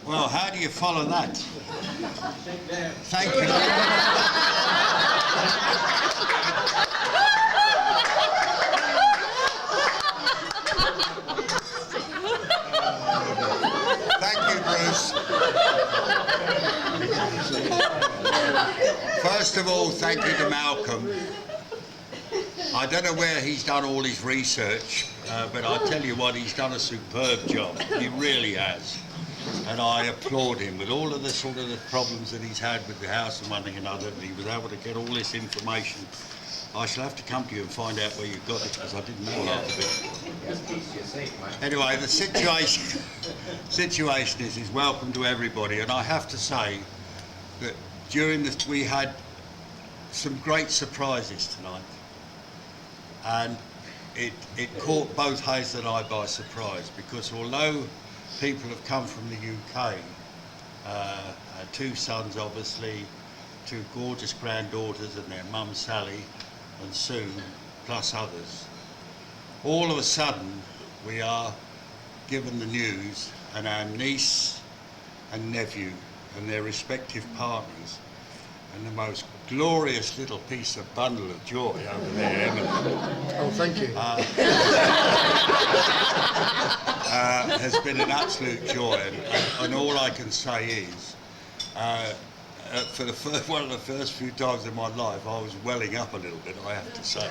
Well, how do you follow that? Thank you. Thank you, Bruce. First of all, thank you to Malcolm. I don't know where he's done all his research, but I tell you what, he's done a superb job. He really has. And I applaud him with all of the sort of the problems that he's had with the house and one thing and another, that he was able to get all this information. I shall have to come to you and find out where you got it, because I didn't know half of it. Anyway, the situation is welcome to everybody, and I have to say that during this we had some great surprises tonight, and it caught both Hazel and I by surprise, because although people have come from the UK, two sons obviously, two gorgeous granddaughters and their mum Sally and Sue, plus others, all of a sudden we are given the news, and our niece and nephew and their respective partners, and the most glorious little piece of bundle of joy over there, Emily. Oh, thank you. Has been an absolute joy, and all I can say is, for one of the first few times in my life, I was welling up a little bit, I have to say,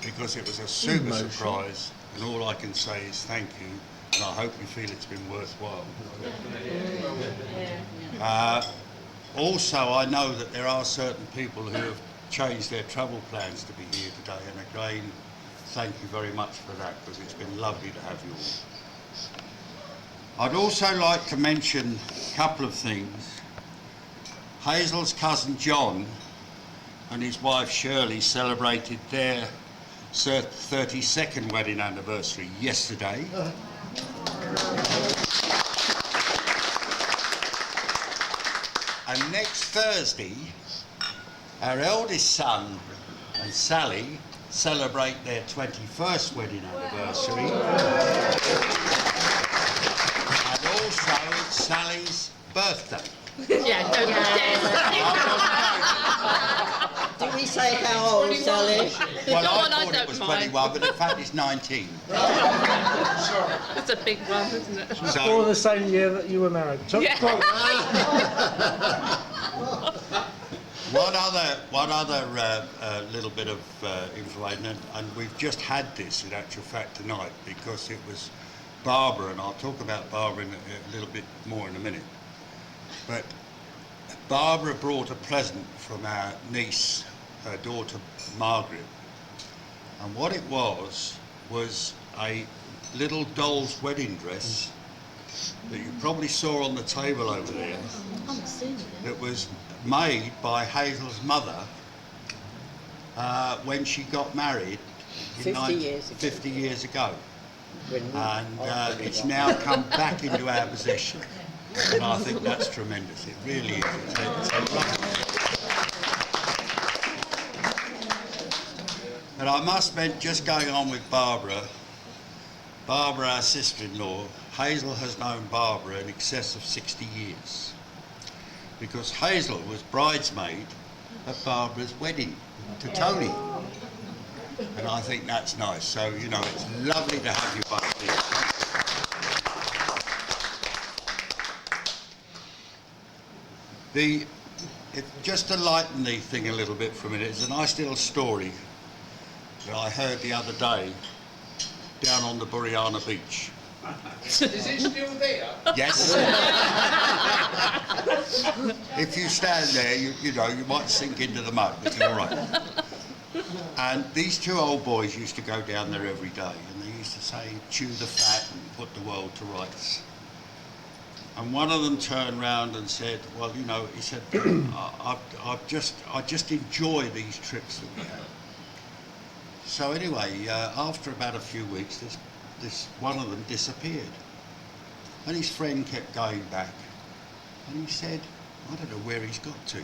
because it was a super surprise, and all I can say is thank you, and I hope you feel it's been worthwhile. Also, I know that there are certain people who have changed their travel plans to be here today, and again, thank you very much for that, because it's been lovely to have you all. I'd also like to mention a couple of things. Hazel's cousin John and his wife Shirley celebrated their 32nd wedding anniversary yesterday. And next Thursday, our eldest son and Sally celebrate their 21st wedding anniversary. And also it's Sally's birthday. Yeah, don't Did we say how old, Sally? Well, on, I I thought it don't was mind. 21, but in fact it's 19. It's a big one, isn't it? All So, the same year that you were married. So, Yeah. go on. one other little bit of information, and we've just had this in actual fact tonight, because it was Barbara, and I'll talk about Barbara in a little bit more in a minute. But Barbara brought a present from our niece, her daughter Margaret, and what it was a little doll's wedding dress that you probably saw on the table over there, that was made by Hazel's mother when she got married 50 years ago. And it's now come back into our possession. And I think that's tremendous. It really is. It's a lovely. And I must mention, just going on with Barbara, our sister-in-law, Hazel has known Barbara in excess of 60 years. Because Hazel was bridesmaid at Barbara's wedding to Tony. And I think that's nice. So, you know, it's lovely to have you both here. Just to lighten the thing a little bit for a minute, it's a nice little story that I heard the other day down on the Buriana beach. Is it still there? Yes. If you stand there, you know, you might sink into the mud, but you're all right. And these two old boys used to go down there every day, and they used to say, chew the fat and put the world to rights. And one of them turned round and said, well, you know, he said, I just enjoy these trips that we have. So anyway, after about a few weeks, this one of them disappeared. And his friend kept going back. And he said, I don't know where he's got to.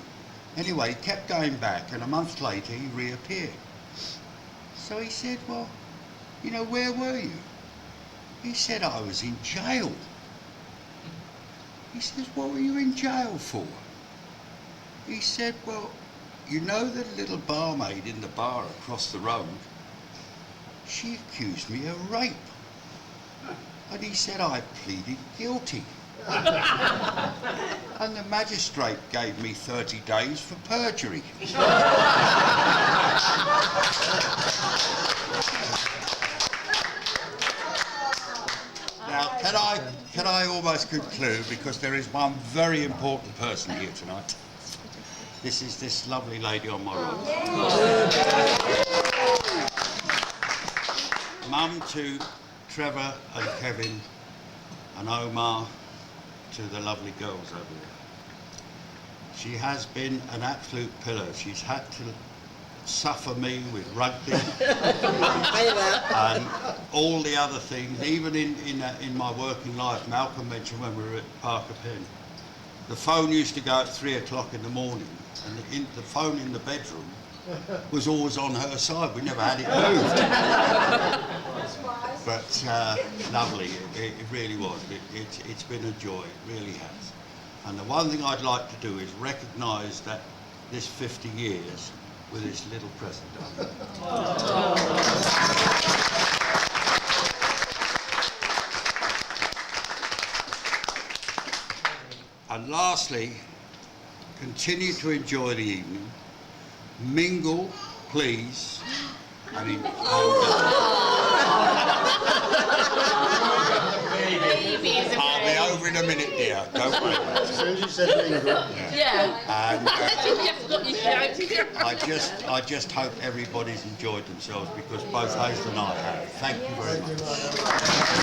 Anyway, he kept going back, and a month later he reappeared. So he said, well, you know, where were you? He said, I was in jail. He says, what were you in jail for? He said, well, you know the little barmaid in the bar across the road? She accused me of rape. And he said, I pleaded guilty. And the magistrate gave me 30 days for perjury. Now, can I almost conclude, because there is one very important person here tonight. This is this lovely lady on my right. Mum to Trevor and Kevin and Omar, to the lovely girls over there. She has been an absolute pillar. She's had to suffer me with rugby and all the other things. Even in my working life, Malcolm mentioned when we were at Parker Pen, the phone used to go at 3 o'clock in the morning, and the phone in the bedroom was always on her side. We never had it moved. But lovely, it really was. It's been a joy, it really has. And the one thing I'd like to do is recognise that this 50 years with this little present. And lastly, continue to enjoy the evening. Mingle, please. I'll be over in a minute, dear. Don't worry. As soon as you said mingle. Yeah. And You've got your shout. I just hope everybody's enjoyed themselves, because both Hazel and I have. Thank you very much.